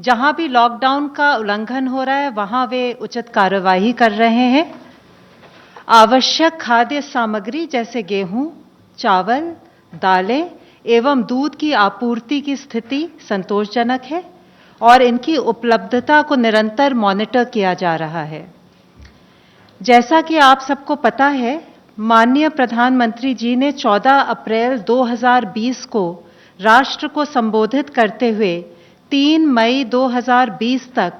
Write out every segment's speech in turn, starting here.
जहां भी लॉकडाउन का उल्लंघन हो रहा है वहां वे उचित कार्यवाही कर रहे हैं। आवश्यक खाद्य सामग्री जैसे गेहूं, चावल, दालें एवं दूध की आपूर्ति की स्थिति संतोषजनक है और इनकी उपलब्धता को निरंतर मॉनिटर किया जा रहा है। जैसा कि आप सबको पता है, माननीय प्रधानमंत्री जी ने 14 अप्रैल 2020 को राष्ट्र को संबोधित करते हुए 3 मई 2020 तक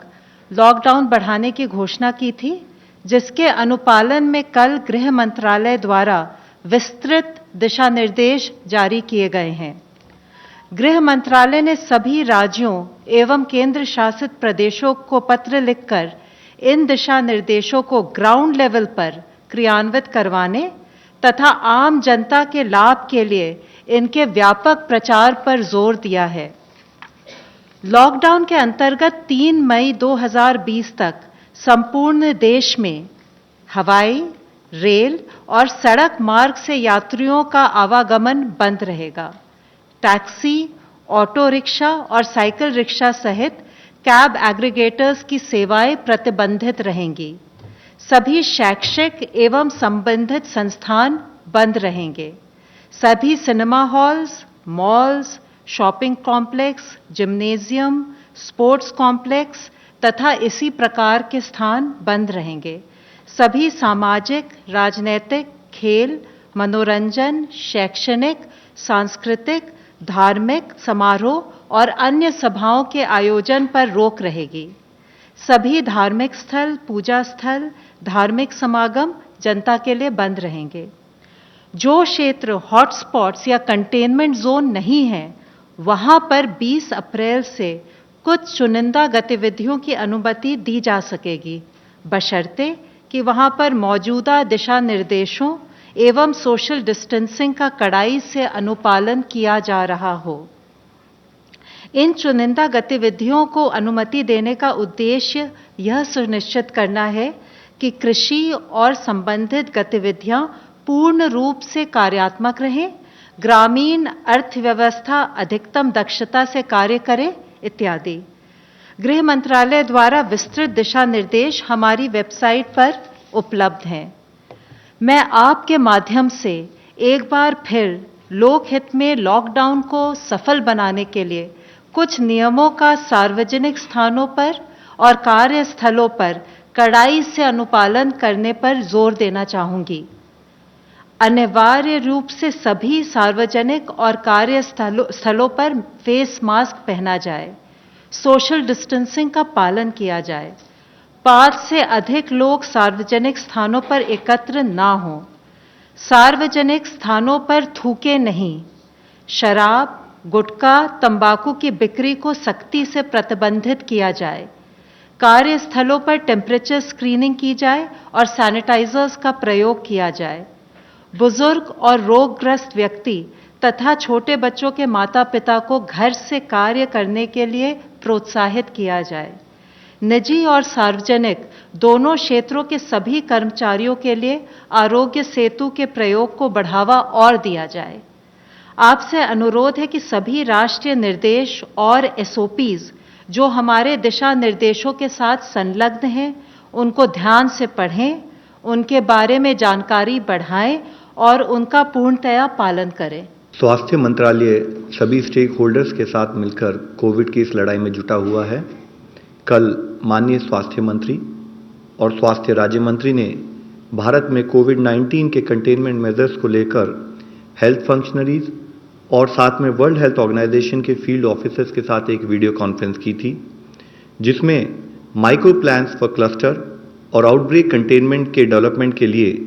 लॉकडाउन बढ़ाने की घोषणा की थी, जिसके अनुपालन में कल गृह मंत्रालय द्वारा विस्तृत दिशा निर्देश जारी किए गए हैं। गृह मंत्रालय ने सभी राज्यों एवं केंद्र शासित प्रदेशों को पत्र लिखकर इन दिशा निर्देशों को ग्राउंड लेवल पर क्रियान्वित करवाने तथा आम जनता के लाभ के लिए इनके व्यापक प्रचार पर जोर दिया है। लॉकडाउन के अंतर्गत 3 मई 2020 तक संपूर्ण देश में हवाई, रेल और सड़क मार्ग से यात्रियों का आवागमन बंद रहेगा। टैक्सी, ऑटो रिक्शा और साइकिल रिक्शा सहित कैब एग्रीगेटर्स की सेवाएं प्रतिबंधित रहेंगी। सभी शैक्षिक एवं संबंधित संस्थान बंद रहेंगे। सभी cinema halls, malls, shopping complex, gymnasium, sports complex तथा इसी प्रकार के स्थान बंद रहेंगे। सभी सामाजिक, राजनैतिक, खेल, मनोरंजन, शैक्षणिक, सांस्कृतिक, धार्मिक समारोह और अन्य सभाओं के आयोजन पर रोक रहेगी। सभी धार्मिक स्थल, पूजा स्थल, धार्मिक समागम जनता के लिए बंद रहेंगे। जो क्षेत्र हॉटस्पॉट्स या कंटेनमेंट जोन नहीं है, वहां पर 20 अप्रैल से कुछ चुनिंदा गतिविधियों की अनुमति दी जा सकेगी, बशर्ते कि वहां पर मौजूदा दिशा निर्देशों एवं सोशल डिस्टेंसिंग का कड़ाई से अनुपालन किया जा रहा हो। इन चुनिंदा गतिविधियों को अनुमति देने का उद्देश्य यह सुनिश्चित करना है कि कृषि और संबंधित गतिविधियां पूर्ण रूप से कार्यात्मक रहें, ग्रामीण अर्थव्यवस्था अधिकतम दक्षता से कार्य करे इत्यादि। गृह मंत्रालय द्वारा विस्तृत दिशा निर्देश हमारी वेबसाइट पर उपलब्ध हैं। मैं आपके माध्यम से एक बार फिर लोकहित में लॉकडाउन को सफल बनाने के लिए कुछ नियमों का सार्वजनिक स्थानों पर और कार्यस्थलों पर कड़ाई से अनुपालन करने पर जोर देना चाहूंगी। अनिवार्य रूप से सभी सार्वजनिक और कार्यस्थलों पर फेस मास्क पहना जाए, सोशल डिस्टेंसिंग का पालन किया जाए, 5 से अधिक लोग सार्वजनिक स्थानों पर एकत्र ना हों, सार्वजनिक स्थानों पर थूके नहीं, शराब, गुटखा, तंबाकू की बिक्री को सख्ती से प्रतिबंधित किया जाए, कार्यस्थलों पर टेम्परेचर स्क्रीनिंग की जाए और सैनिटाइजर्स का प्रयोग किया जाए। बुजुर्ग और रोगग्रस्त व्यक्ति तथा छोटे बच्चों के माता पिता को घर से कार्य करने के लिए प्रोत्साहित किया जाए। निजी और सार्वजनिक दोनों क्षेत्रों के सभी कर्मचारियों के लिए आरोग्य सेतु के प्रयोग को बढ़ावा और दिया जाए। आपसे अनुरोध है कि सभी राष्ट्रीय निर्देश और एसओपीज जो हमारे दिशा निर्देशों के साथ संलग्न हैं, उनको ध्यान से पढ़ें, उनके बारे में जानकारी बढ़ाएं और उनका पूर्णतया पालन करें। स्वास्थ्य मंत्रालय सभी स्टेक होल्डर्स के साथ मिलकर कोविड की इस लड़ाई में जुटा हुआ है। कल माननीय स्वास्थ्य मंत्री और स्वास्थ्य राज्य मंत्री ने भारत में कोविड-19 के कंटेनमेंट मेजर्स को लेकर हेल्थ फंक्शनरीज और साथ में वर्ल्ड हेल्थ ऑर्गेनाइजेशन के फील्ड ऑफिसर्स के साथ एक वीडियो कॉन्फ्रेंस की थी, जिसमें माइक्रो प्लान्स फॉर क्लस्टर और आउटब्रेक कंटेनमेंट के डेवलपमेंट के लिए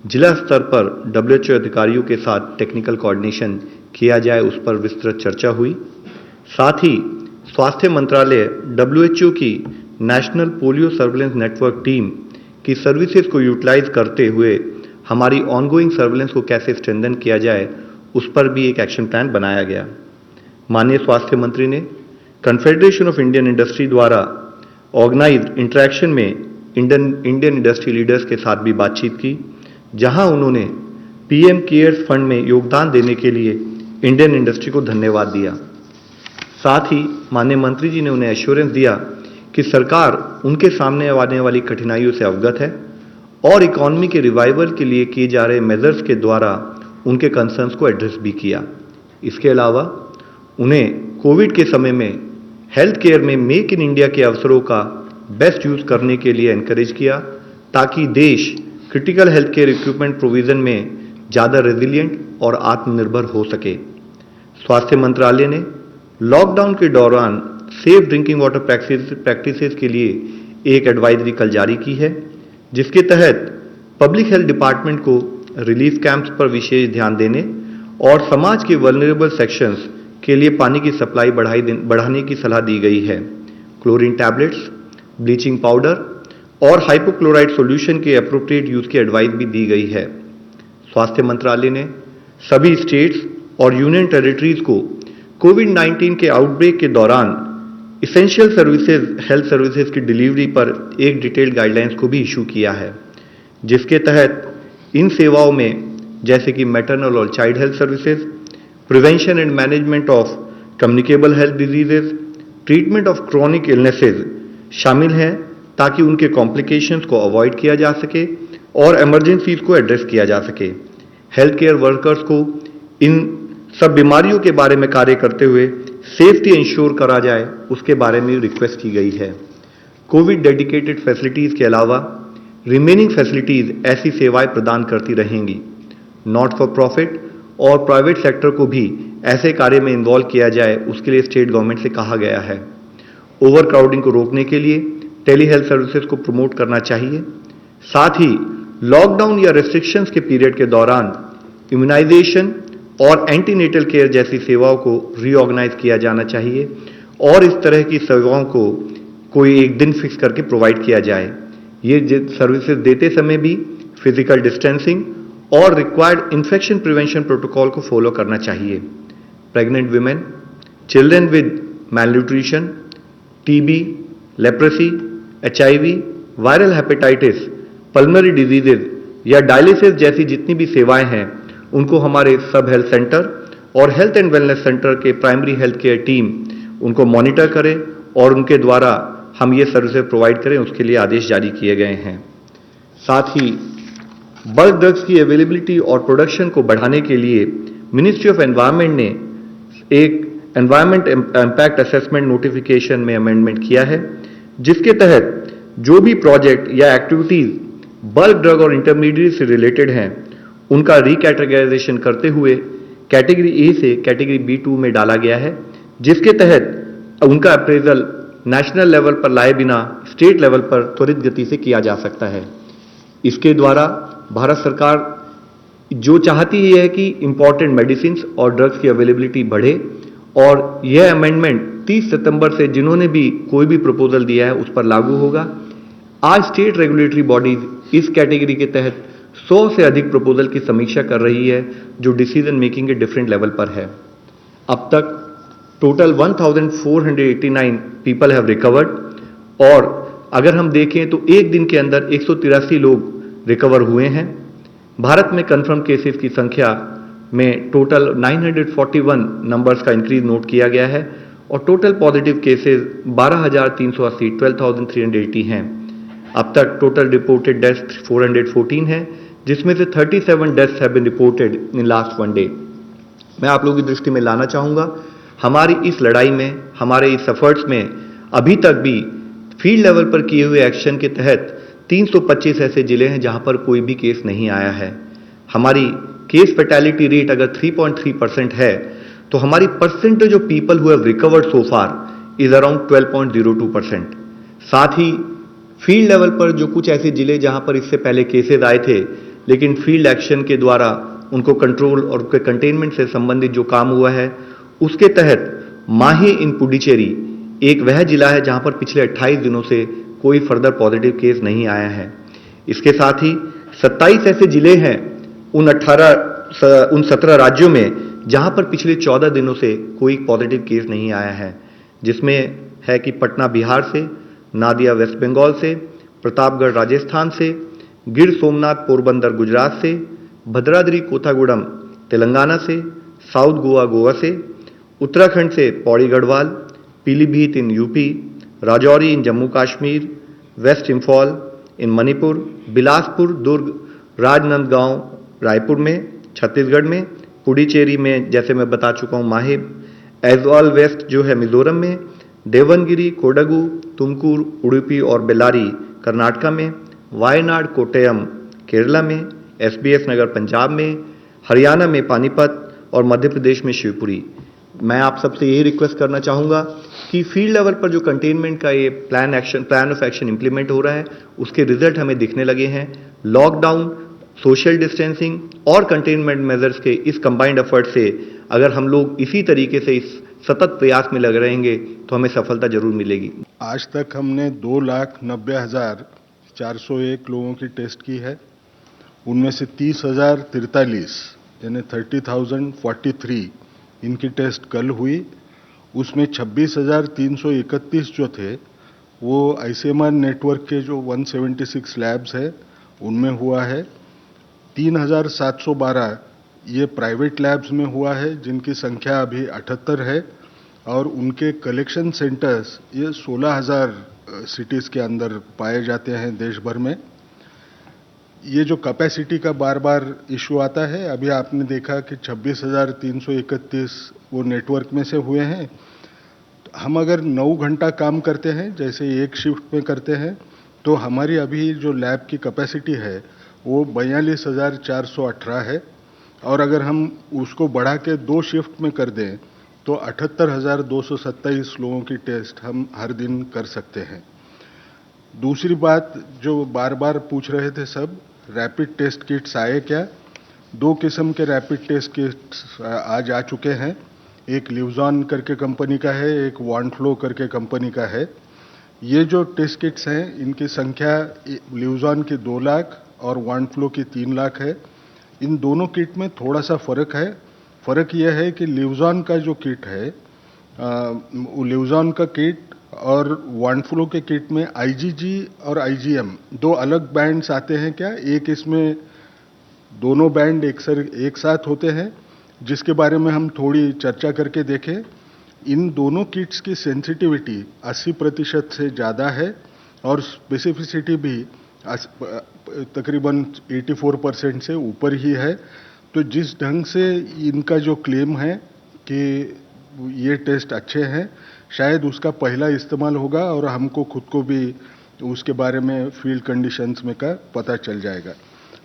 जिला स्तर पर WHO अधिकारियों के साथ टेक्निकल कोऑर्डिनेशन किया जाए, उस पर विस्तृत चर्चा हुई। साथ ही स्वास्थ्य मंत्रालय WHO की national polio surveillance network team की सर्विसेज को यूटिलाइज करते हुए हमारी ऑनगोइंग सर्विलेंस को कैसे स्ट्रेंथन किया जाए, उस पर भी एक एक्शन प्लान बनाया गया। माननीय स्वास्थ्य मंत्री ने कन्फेडरेशन ऑफ इंडियन इंडस्ट्री द्वारा ऑर्गेनाइज्ड इंटरेक्शन में इंडियन इंडस्ट्री लीडर्स के साथ भी बातचीत की, जहां उन्होंने PM केयर्स फंड में योगदान देने के लिए इंडियन इंडस्ट्री को धन्यवाद दिया। साथ ही माननीय मंत्री जी ने उन्हें एश्योरेंस दिया कि सरकार उनके सामने आने वाली कठिनाइयों से अवगत है और इकोनॉमी के रिवाइवल के लिए किए जा रहे मेजर्स के द्वारा उनके कंसर्न्स को एड्रेस भी किया। इसके अलावा उन्हें कोविड के समय में हेल्थ केयर में मेक इन इंडिया के अवसरों का बेस्ट यूज करने के लिए एनकरेज किया ताकि देश critical health care equipment provision में ज़्यादा रेजिलिएंट और आत्मनिर्भर हो सके। स्वास्थ्य मंत्रालय ने लॉकडाउन के दौरान सेफ ड्रिंकिंग वाटर प्रैक्टिसेस के लिए एक एडवाइजरी कल जारी की है, जिसके तहत पब्लिक हेल्थ डिपार्टमेंट को रिलीफ कैंप्स पर विशेष ध्यान देने और समाज के वल्नरेबल सेक्शंस के लिए पानी की सप्लाई बढ़ाने की सलाह दी गई है। क्लोरीन टैबलेट्स, ब्लीचिंग पाउडर और हाइपोक्लोराइड सॉल्यूशन के एप्रोप्रिएट यूज की एडवाइस भी दी गई है। स्वास्थ्य मंत्रालय ने सभी स्टेट्स और यूनियन टेरिटरीज को कोविड-19 के आउटब्रेक के दौरान इसेंशियल सर्विसेज हेल्थ सर्विसेज की डिलीवरी पर एक डिटेल्ड गाइडलाइंस को भी इशू किया है, जिसके तहत इन सेवाओं में जैसे कि मैटरनल और child health services, prevention and management of communicable health diseases, treatment of chronic illnesses शामिल हैं ताकि उनके कॉम्प्लिकेशंस को अवॉइड किया जा सके और इमरजेंसीज को एड्रेस किया जा सके। हेल्थ केयर वर्कर्स को इन सब बीमारियों के बारे में कार्य करते हुए सेफ्टी इंश्योर करा जाए, उसके बारे में रिक्वेस्ट की गई है। कोविड डेडिकेटेड फैसिलिटीज के अलावा रिमेनिंग फैसिलिटीज ऐसी सेवाएं प्रदान करती रहेंगी। नॉट फॉर प्रॉफिट और प्राइवेट सेक्टर को भी ऐसे कार्य में इन्वॉल्व किया जाए, उसके लिए स्टेट गवर्नमेंट से कहा गया है। ओवर क्राउडिंग को रोकने के लिए टेली हेल्थ सर्विसेज को प्रमोट करना चाहिए। साथ ही लॉकडाउन या रेस्ट्रिक्शंस के पीरियड के दौरान इम्यूनाइजेशन और एंटीनेटल केयर जैसी सेवाओं को रीऑर्गेनाइज किया जाना चाहिए और इस तरह की सेवाओं को कोई एक दिन फिक्स करके प्रोवाइड किया जाए। ये सर्विसेज देते समय भी फिजिकल डिस्टेंसिंग और रिक्वायर्ड इन्फेक्शन प्रिवेंशन प्रोटोकॉल को फॉलो करना चाहिए। Pregnant women, children with malnutrition, TB, leprosy, HIV, viral hepatitis, pulmonary diseases या डायलिसिस जैसी जितनी भी सेवाएं हैं, उनको हमारे सब हेल्थ सेंटर और हेल्थ एंड वेलनेस सेंटर के प्राइमरी हेल्थ केयर टीम उनको मॉनिटर करें और उनके द्वारा हम ये सर्विसेज प्रोवाइड करें, उसके लिए आदेश जारी किए गए हैं। साथ ही बल्क ड्रग्स की अवेलेबिलिटी और प्रोडक्शन को बढ़ाने के लिए मिनिस्ट्री ऑफ एनवायरनमेंट ने एक एनवायरनमेंट इम्पैक्ट असेसमेंट नोटिफिकेशन में अमेंडमेंट किया है, जिसके तहत जो भी प्रोजेक्ट या एक्टिविटीज बल्क ड्रग और इंटरमीडिएट से रिलेटेड हैं, उनका रिकैटेगराइजेशन करते हुए कैटेगरी ए से कैटेगरी B2 में डाला गया है, जिसके तहत उनका अप्रेजल नेशनल लेवल पर लाए बिना स्टेट लेवल पर त्वरित गति से किया जा सकता है। इसके द्वारा भारत सरकार जो चाहती है कि इंपॉर्टेंट मेडिसिन और ड्रग्स की अवेलेबिलिटी बढ़े, और यह अमेंडमेंट 30 सितंबर से जिन्होंने भी कोई भी प्रपोजल दिया है उस पर लागू होगा। आज स्टेट रेगुलेटरी बॉडीज इस कैटेगरी के तहत 100 से अधिक प्रपोजल की समीक्षा कर रही है, जो डिसीजन मेकिंग के डिफरेंट लेवल पर है। अब तक टोटल 1489 पीपल हैव रिकवर्ड, और अगर हम देखें तो एक दिन के अंदर 183 लोग रिकवर हुए हैं। भारत में कंफर्म केसेस की संख्या में टोटल 941 नंबर्स का इंक्रीज नोट किया गया है और टोटल पॉजिटिव केसेस 12,380 12,380 हैं। अब तक टोटल रिपोर्टेड डेथ्स 414 हैं, जिसमें से 37 deaths have been reported in last 1 day. मैं आप लोगों की दृष्टि में लाना चाहूँगा, हमारी इस लड़ाई में, हमारे इस एफर्ट्स में अभी तक भी फील्ड लेवल पर किए हुए एक्शन के तहत 325 ऐसे जिले हैं जहां पर कोई भी केस नहीं आया है। हमारी केस फैटेलिटी रेट अगर 3.3% है, तो हमारी percentage of people who have recovered so far is around 12.02%। साथ ही फील्ड लेवल पर जो कुछ ऐसे जिले जहां पर इससे पहले केसेस आए थे, लेकिन फील्ड एक्शन के द्वारा उनको कंट्रोल और उनके कंटेनमेंट से संबंधित जो काम हुआ है, उसके तहत माही इन पुडुचेरी एक वह जिला है जहां पर पिछले 28 दिनों से कोई फर्दर पॉजिटिव केस नहीं आया है। इसके साथ ही 27 ऐसे जिले हैं उन 17 राज्यों में जहां पर पिछले 14 दिनों से कोई पॉजिटिव केस नहीं आया है, जिसमें है कि पटना बिहार से, नादिया वेस्ट बंगाल से, प्रतापगढ़ राजस्थान से, गिर सोमनाथ पोरबंदर गुजरात से, भद्राद्री कोथागुड़म तेलंगाना से, साउथ गोवा गोवा से, उत्तराखंड से Pauri Garhwal, Pilibhit in UP, Rajouri in Jammu Kashmir, west Imphal in Manipur, Bilaspur, Durg, Rajnandgaon Raipur में, छत्तीसगढ़ में, पुडुचेरी में जैसे मैं बता चुका हूं माहे, ऐज़वाल वेस्ट जो है मिजोरम में, देवनगिरी, कोडगु, तुमकुर, उडुपी और बेल्लारी कर्नाटका में, वायनाड, कोट्टयम केरला में, एसबीएस नगर पंजाब में, हरियाणा में पानीपत और मध्य प्रदेश में शिवपुरी। मैं आप सबसे यही रिक्वेस्ट करना चाहूंगा कि फील्ड लेवल पर जो कंटेनमेंट का ये प्लान ऑफ एक्शन इंप्लीमेंट हो रहा है उसके रिजल्ट हमें दिखने लगे हैं। लॉकडाउन, सोशल डिस्टेंसिंग और कंटेनमेंट मेजर्स के इस कंबाइंड एफर्ट से अगर हम लोग इसी तरीके से इस सतत प्रयास में लग रहेंगे तो हमें सफलता जरूर मिलेगी। आज तक हमने 2,90,401 लोगों की टेस्ट की है। उनमें से 30,043 यानी 30,043 इनकी टेस्ट कल हुई। उसमें 26,331 जो थे वो आईसीएमआर नेटवर्क के जो 176 लैब्स है उनमें हुआ है। 3,712 ये प्राइवेट लैब्स में हुआ है जिनकी संख्या अभी 78 है और उनके कलेक्शन सेंटर्स ये 16,000 सिटीज़ के अंदर पाए जाते हैं देश भर में। ये जो कैपेसिटी का बार बार इशू आता है, अभी आपने देखा कि 26,331 वो नेटवर्क में से हुए हैं। हम अगर 9 घंटा काम करते हैं जैसे एक शिफ्ट में करते हैं तो हमारी अभी जो लैब की कैपेसिटी है वो 42,418 है और अगर हम उसको बढ़ा के 2 शिफ्ट में कर दें तो 78,227 लोगों की टेस्ट हम हर दिन कर सकते हैं। दूसरी बात जो बार बार पूछ रहे थे सब, रैपिड टेस्ट किट्स आए क्या? 2 किस्म के रैपिड टेस्ट किट्स आज आ चुके हैं। एक लिवजॉन करके कंपनी का है, एक वॉन्फ्लो करके कंपनी का है। ये जो टेस्ट किट्स हैं इनकी संख्या लिवजॉन की 2 लाख और वॉन्फ्लो की 3 लाख है। इन दोनों किट में थोड़ा सा फ़र्क है। फ़र्क यह है कि लिवजॉन का जो किट है, लिवजॉन का किट और वॉन्फ्लो के किट में आईजीजी और आईजीएम 2 अलग बैंड्स आते हैं क्या? एक इसमें दोनों बैंड एक साथ होते हैं जिसके बारे में हम थोड़ी चर्चा करके देखें। इन दोनों किट्स की सेंसिटिविटी 80% से ज़्यादा है और स्पेसिफिसिटी भी तकरीबन 84% से ऊपर ही है। तो जिस ढंग से इनका जो क्लेम है कि ये टेस्ट अच्छे हैं, शायद उसका पहला इस्तेमाल होगा और हमको खुद को भी उसके बारे में फील्ड कंडीशंस में का पता चल जाएगा।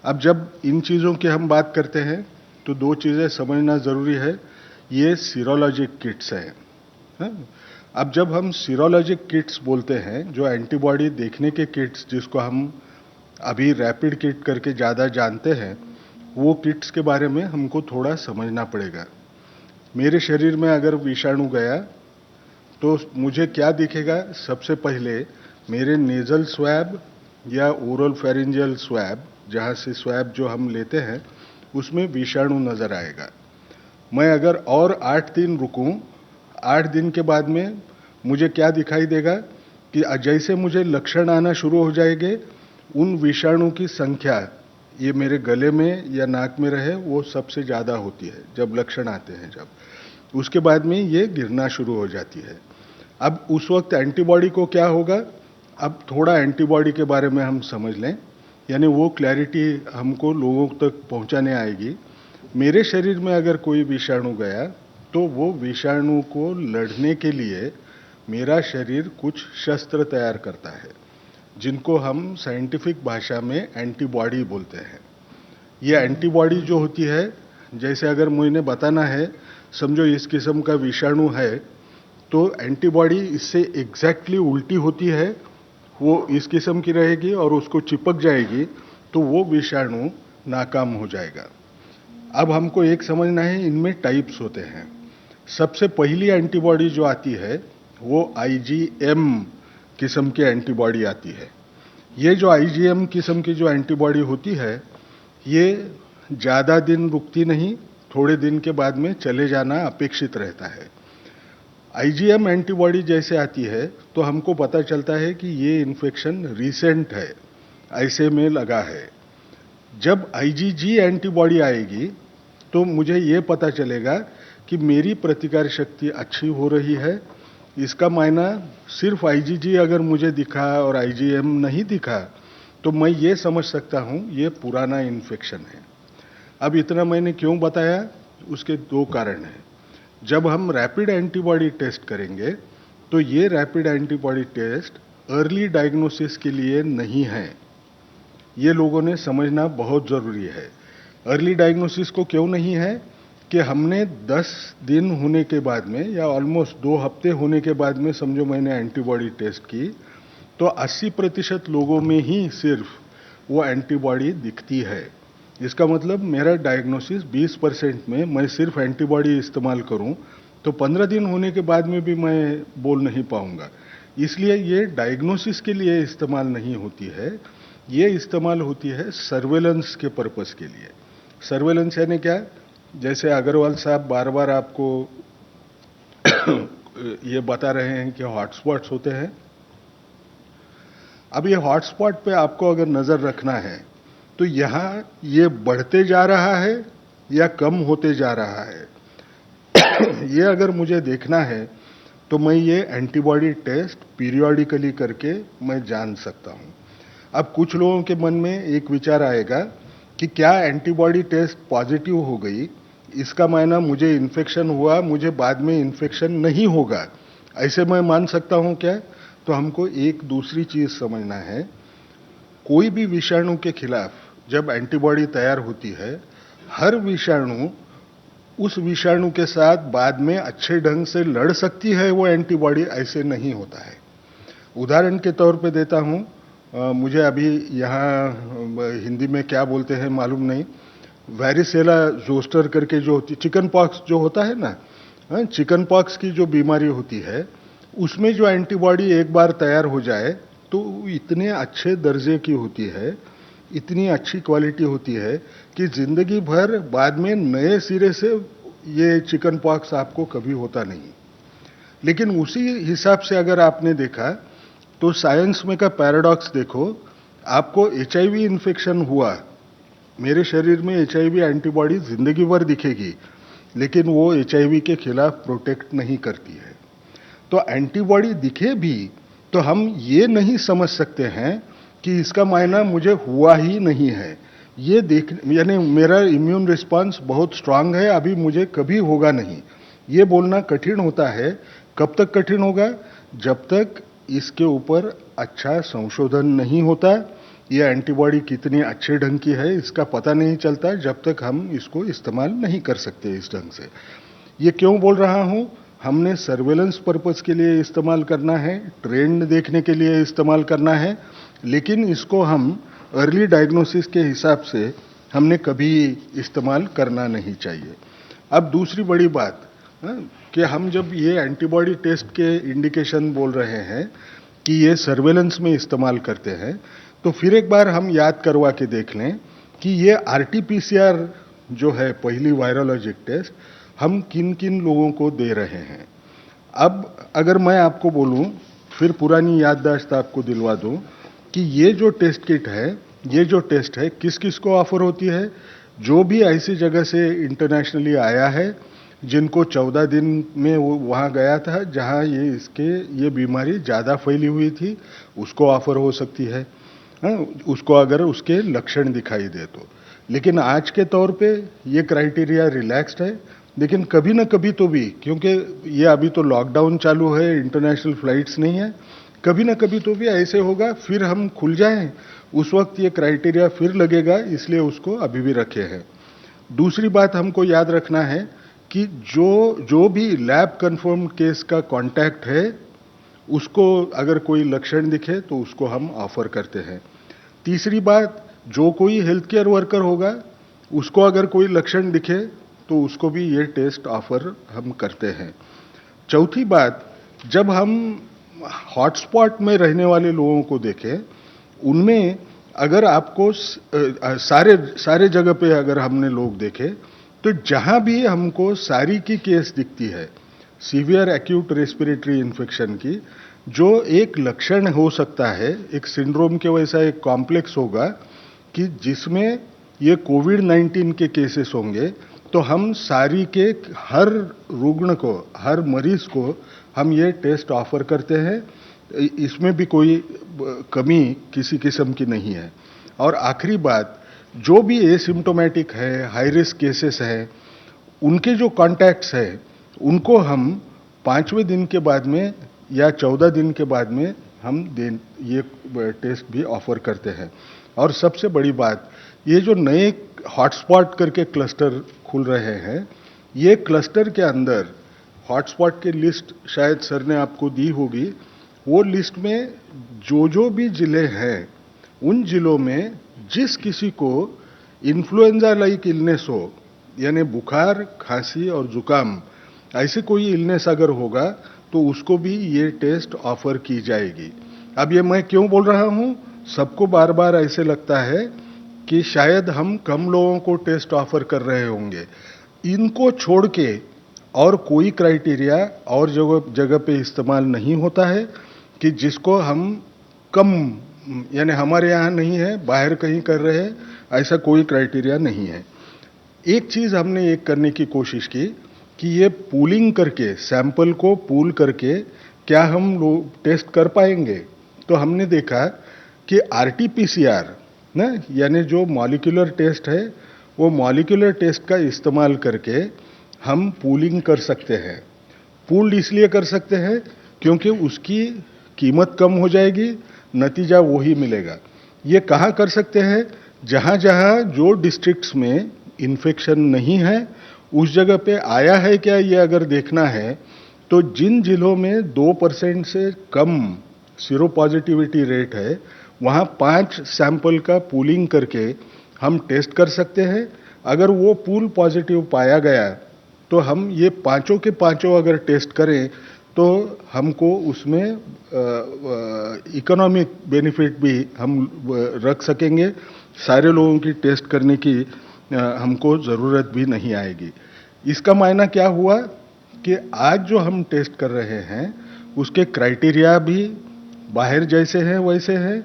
अब जब इन चीज़ों की हम बात करते हैं तो 2 चीज़ें समझना ज़रूरी है। ये सीरोलॉजिक किट्स हैं। अब जब हम सीरोलॉजिक किट्स बोलते हैं, जो एंटीबॉडी देखने के किट्स जिसको हम अभी रैपिड किट करके ज़्यादा जानते हैं, वो किट्स के बारे में हमको थोड़ा समझना पड़ेगा। मेरे शरीर में अगर विषाणु गया तो मुझे क्या दिखेगा? सबसे पहले मेरे नेज़ल स्वैब या ओरल फेरिंजियल स्वैब, जहाँ से स्वैब जो हम लेते हैं उसमें विषाणु नज़र आएगा। मैं अगर और 8 दिन रुकूं, 8 दिन के बाद में मुझे क्या दिखाई देगा कि जैसे मुझे लक्षण आना शुरू हो जाएंगे, उन विषाणु की संख्या ये मेरे गले में या नाक में रहे वो सबसे ज़्यादा होती है जब लक्षण आते हैं। जब उसके बाद में ये गिरना शुरू हो जाती है। अब उस वक्त एंटीबॉडी को क्या होगा? अब थोड़ा एंटीबॉडी के बारे में हम समझ लें, यानी वो क्लैरिटी हमको लोगों तक पहुंचाने आएगी। मेरे शरीर में अगर कोई विषाणु गया तो वो विषाणु को लड़ने के लिए मेरा शरीर कुछ शस्त्र तैयार करता है जिनको हम साइंटिफिक भाषा में एंटीबॉडी बोलते हैं। ये एंटीबॉडी जो होती है, जैसे अगर मुझे बताना है, समझो इस किस्म का विषाणु है तो एंटीबॉडी इससे एग्जैक्टली उल्टी होती है, वो इस किस्म की रहेगी और उसको चिपक जाएगी तो वो विषाणु नाकाम हो जाएगा। अब हमको एक समझना है, इनमें टाइप्स होते हैं। सबसे पहली एंटीबॉडी जो आती है वो आईजीएम किस्म की एंटीबॉडी आती है। ये जो आईजीएम किस्म की जो एंटीबॉडी होती है ये ज़्यादा दिन रुकती नहीं, थोड़े दिन के बाद में चले जाना अपेक्षित रहता है। आईजीएम एंटीबॉडी जैसे आती है तो हमको पता चलता है कि ये इन्फेक्शन रिसेंट है, ऐसे में लगा है। जब आईजीजी एंटीबॉडी आएगी तो मुझे ये पता चलेगा कि मेरी प्रतिकार शक्ति अच्छी हो रही है। इसका मायना सिर्फ आईजीजी अगर मुझे दिखा और आईजीएम नहीं दिखा तो मैं ये समझ सकता हूँ ये पुराना इन्फेक्शन है। अब इतना मैंने क्यों बताया, उसके दो कारण हैं। जब हम रैपिड एंटीबॉडी टेस्ट करेंगे तो ये rapid antibody test early diagnosis के लिए नहीं है, ये लोगों ने समझना बहुत ज़रूरी है। अर्ली डायग्नोसिस को क्यों नहीं है कि हमने 10 दिन होने के बाद में या ऑलमोस्ट 2 हफ्ते होने के बाद में समझो मैंने एंटीबॉडी टेस्ट की तो 80% लोगों में ही सिर्फ वो एंटीबॉडी दिखती है। इसका मतलब मेरा डायग्नोसिस 20% में मैं सिर्फ एंटीबॉडी इस्तेमाल करूं तो 15 दिन होने के बाद में भी मैं बोल नहीं पाऊंगा। इसलिए ये डायग्नोसिस के लिए इस्तेमाल नहीं होती है, ये इस्तेमाल होती है सर्वेलेंस के पर्पस के लिए। सर्वेलेंस यानी क्या, जैसे अग्रवाल साहब बार बार आपको ये बता रहे हैं कि हॉटस्पॉट्स होते हैं। अब ये हॉटस्पॉट पे आपको अगर नज़र रखना है तो यहाँ ये बढ़ते जा रहा है या कम होते जा रहा है ये अगर मुझे देखना है तो मैं ये एंटीबॉडी टेस्ट पीरियोडिकली करके मैं जान सकता हूँ। अब कुछ लोगों के मन में एक विचार आएगा कि क्या एंटीबॉडी टेस्ट पॉजिटिव हो गई इसका मायना मुझे इन्फेक्शन हुआ, मुझे बाद में इन्फेक्शन नहीं होगा, ऐसे मैं मान सकता हूँ क्या? तो हमको एक दूसरी चीज़ समझना है। कोई भी विषाणु के खिलाफ जब एंटीबॉडी तैयार होती है, हर विषाणु उस विषाणु के साथ बाद में अच्छे ढंग से लड़ सकती है वो एंटीबॉडी, ऐसे नहीं होता है। उदाहरण के तौर पे देता हूँ, मुझे अभी यहाँ हिंदी में क्या बोलते हैं मालूम नहीं, वैरिसेला जोस्टर करके जो होती, चिकन पॉक्स जो होता है ना, चिकन पॉक्स की जो बीमारी होती है उसमें जो एंटीबॉडी एक बार तैयार हो जाए तो इतने अच्छे दर्जे की होती है, इतनी अच्छी क्वालिटी होती है कि जिंदगी भर बाद में नए सिरे से ये चिकन पॉक्स आपको कभी होता नहीं। लेकिन उसी हिसाब से अगर आपने देखा तो साइंस में का पैराडॉक्स देखो, आपको एचआईवी इन्फेक्शन हुआ, मेरे शरीर में एचआईवी एंटीबॉडी जिंदगी भर दिखेगी लेकिन वो एचआईवी के खिलाफ प्रोटेक्ट नहीं करती है। तो एंटीबॉडी दिखे भी तो हम ये नहीं समझ सकते हैं कि इसका मायना मुझे हुआ ही नहीं है। ये देख यानी मेरा इम्यून रिस्पांस बहुत स्ट्रांग है, अभी मुझे कभी होगा नहीं, ये बोलना कठिन होता है। कब तक कठिन होगा? जब तक इसके ऊपर अच्छा संशोधन नहीं होता, ये एंटीबॉडी कितनी अच्छे ढंग की है इसका पता नहीं चलता जब तक हम इसको इस्तेमाल नहीं कर सकते इस ढंग से। ये क्यों बोल रहा हूँ? हमने सर्वेलेंस पर्पस के लिए इस्तेमाल करना है, ट्रेंड देखने के लिए इस्तेमाल करना है, लेकिन इसको हम अर्ली डायग्नोसिस के हिसाब से हमने कभी इस्तेमाल करना नहीं चाहिए। अब दूसरी बड़ी बात कि हम जब ये एंटीबॉडी टेस्ट के इंडिकेशन बोल रहे हैं कि ये सर्वेलेंस में इस्तेमाल करते हैं, तो फिर एक बार हम याद करवा के देख लें कि ये आरटीपीसीआर जो है पहली वायरोलॉजिक टेस्ट हम किन किन लोगों को दे रहे हैं। अब अगर मैं आपको बोलूं, फिर पुरानी याददाश्त आपको दिलवा दूं कि ये जो टेस्ट किट है, ये जो टेस्ट है किस किस को ऑफर होती है? जो भी ऐसी जगह से इंटरनेशनली आया है जिनको 14 दिन में वो वहाँ गया था जहाँ ये बीमारी ज़्यादा फैली हुई थी, उसको ऑफर हो सकती है, उसको अगर उसके लक्षण दिखाई दे तो। लेकिन आज के तौर पे ये क्राइटेरिया रिलैक्स्ड है, लेकिन कभी ना कभी तो भी, क्योंकि ये अभी तो लॉकडाउन चालू है, इंटरनेशनल फ्लाइट्स नहीं है, कभी ना कभी तो भी ऐसे होगा, फिर हम खुल जाएं उस वक्त ये क्राइटेरिया फिर लगेगा, इसलिए उसको अभी भी रखे हैं। दूसरी बात हमको याद रखना है कि जो भी लैब कंफर्म केस का कांटेक्ट है उसको अगर कोई लक्षण दिखे तो उसको हम ऑफर करते हैं। तीसरी बात, जो कोई हेल्थ केयर वर्कर होगा उसको अगर कोई लक्षण दिखे तो उसको भी ये टेस्ट ऑफर हम करते हैं। चौथी बात, जब हम हॉटस्पॉट में रहने वाले लोगों को देखें, उनमें अगर आपको सारे जगह पे अगर हमने लोग देखे तो जहां भी हमको सारी की केस दिखती है सीवियर एक्यूट रेस्पिरेटरी इन्फेक्शन की, जो एक लक्षण हो सकता है, एक सिंड्रोम के वैसा एक कॉम्प्लेक्स होगा कि जिसमें ये कोविड-19 के केसेस होंगे, तो हम सारी के हर रुग्ण को, हर मरीज को हम ये टेस्ट ऑफर करते हैं। इसमें भी कोई कमी किसी किस्म की नहीं है। और आखिरी बात, जो भी एसिम्प्टोमेटिक है, हाई रिस्क केसेस है, उनके जो कॉन्टैक्ट्स है उनको हम 5वें दिन के बाद में या 14 दिन के बाद में हम ये टेस्ट भी ऑफर करते हैं। और सबसे बड़ी बात, ये जो नए हॉटस्पॉट करके क्लस्टर खुल रहे हैं, ये क्लस्टर के अंदर हॉटस्पॉट की लिस्ट शायद सर ने आपको दी होगी। वो लिस्ट में जो भी जिले हैं, उन जिलों में जिस किसी को इन्फ्लुएंजा लाइक इलनेस हो, यानी बुखार, खांसी और जुकाम, ऐसे कोई इलनेस अगर होगा तो उसको भी ये टेस्ट ऑफर की जाएगी। अब ये मैं क्यों बोल रहा हूँ, सबको बार बार ऐसे लगता है कि शायद हम कम लोगों को टेस्ट ऑफर कर रहे होंगे। इनको छोड़ के और कोई क्राइटेरिया और जगह पे इस्तेमाल नहीं होता है कि जिसको हम कम, यानी हमारे यहाँ नहीं है, बाहर कहीं कर रहे हैं, ऐसा कोई क्राइटेरिया नहीं है। एक चीज़ हमने एक करने की कोशिश की कि ये पूलिंग करके, सैंपल को पूल करके क्या हम लोग टेस्ट कर पाएंगे। तो हमने देखा कि RT-PCR ना, यानी जो मॉलिक्यूलर टेस्ट है, वो मॉलिक्यूलर टेस्ट का इस्तेमाल करके हम पूलिंग कर सकते हैं। पूल्ड इसलिए कर सकते हैं क्योंकि उसकी कीमत कम हो जाएगी, नतीजा वही मिलेगा। ये कहाँ कर सकते हैं, जहाँ जहाँ जो डिस्ट्रिक्ट्स में इन्फेक्शन नहीं है उस जगह पे आया है क्या, ये अगर देखना है तो जिन जिलों में 2% से कम सीरो पॉजिटिविटी रेट है, वहाँ 5 सैंपल का पूलिंग करके हम टेस्ट कर सकते हैं। अगर वो पूल पॉजिटिव पाया गया तो हम ये पांचों के पांचों अगर टेस्ट करें तो हमको उसमें इकोनॉमिक बेनिफिट भी हम रख सकेंगे। सारे लोगों की टेस्ट करने की हमको ज़रूरत भी नहीं आएगी। इसका मायना क्या हुआ कि आज जो हम टेस्ट कर रहे हैं उसके क्राइटेरिया भी बाहर जैसे हैं वैसे हैं।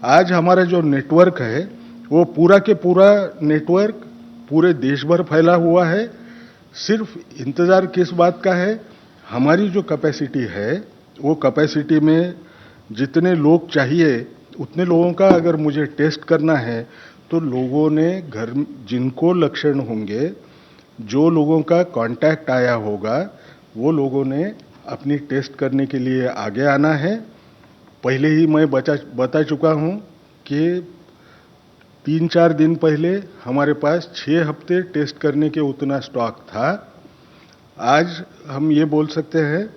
आज हमारा जो नेटवर्क है वो पूरा के पूरा नेटवर्क पूरे देश भर फैला हुआ है। सिर्फ इंतज़ार किस बात का है, हमारी जो कैपेसिटी है वो कैपेसिटी में जितने लोग चाहिए उतने लोगों का अगर मुझे टेस्ट करना है तो लोगों ने घर, जिनको लक्षण होंगे, जो लोगों का कांटेक्ट आया होगा, वो लोगों ने अपनी टेस्ट करने के लिए आगे आना है। पहले ही मैं बता चुका हूँ कि 3-4 दिन पहले हमारे पास 6 हफ्ते टेस्ट करने के उतना स्टॉक था। आज हम ये बोल सकते हैं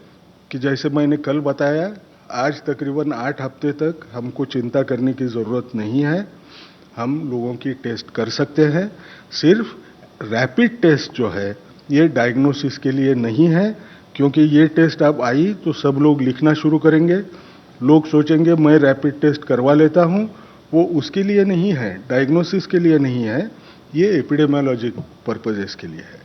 कि जैसे मैंने कल बताया, आज तकरीबन 8 हफ्ते तक हमको चिंता करने की ज़रूरत नहीं है। हम लोगों की टेस्ट कर सकते हैं। सिर्फ रैपिड टेस्ट जो है ये डायग्नोसिस के लिए नहीं है, क्योंकि ये टेस्ट अब आई तो सब लोग लिखना शुरू करेंगे। लोग सोचेंगे मैं रैपिड टेस्ट करवा लेता हूँ, वो उसके लिए नहीं है, डायग्नोसिस के लिए नहीं है, ये एपिडेमियोलॉजिक पर्पजेस के लिए है।